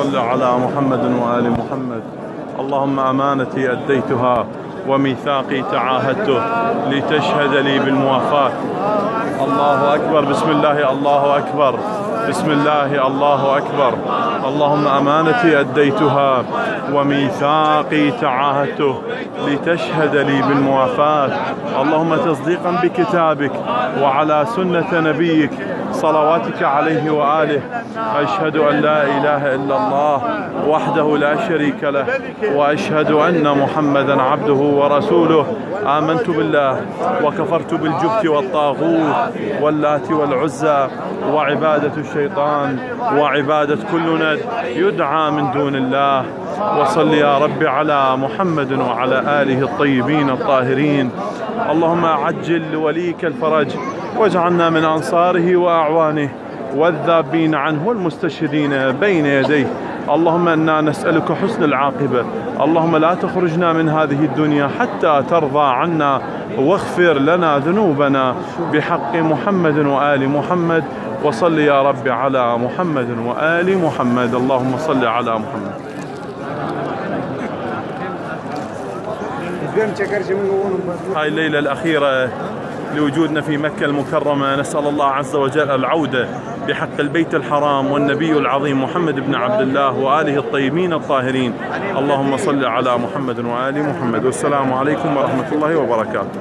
صل على محمد وآل محمد. اللهم أمانتي أديتها وميثاقي تعاهدته لتشهد لي بالموافاة. الله أكبر، بسم الله، الله أكبر، بسم الله، الله أكبر. اللهم أمانتي أديتها وميثاقي تعاهدته لتشهد لي بالموافاة. اللهم تصديقا بكتابك وعلى سنة نبيك صلواتك عليه وآله، أشهد أن لا إله إلا الله وحده لا شريك له، وأشهد أن محمدا عبده ورسوله. آمنت بالله وكفرت بالجبت والطاغوت واللات والعزى وعبادة الشيطان وعبادة كل ند يدعى من دون الله. وصل يا رب على محمد وعلى آله الطيبين الطاهرين. اللهم عجل لوليك الفرج واجعلنا من أنصاره وأعوانه والذابين عنه والمستشهدين بين يديه. اللهم إنا نسألك حسن العاقبة. اللهم لا تخرجنا من هذه الدنيا حتى ترضى عنا واغفر لنا ذنوبنا بحق محمد وآل محمد. وصل يا رب على محمد وآل محمد. اللهم صل على محمد. هاي الليلة الأخيرة لوجودنا في مكة المكرمة، نسأل الله عز وجل العودة بحق البيت الحرام والنبي العظيم محمد بن عبد الله وآله الطيبين الطاهرين. اللهم صل على محمد وآل محمد. والسلام عليكم ورحمة الله وبركاته.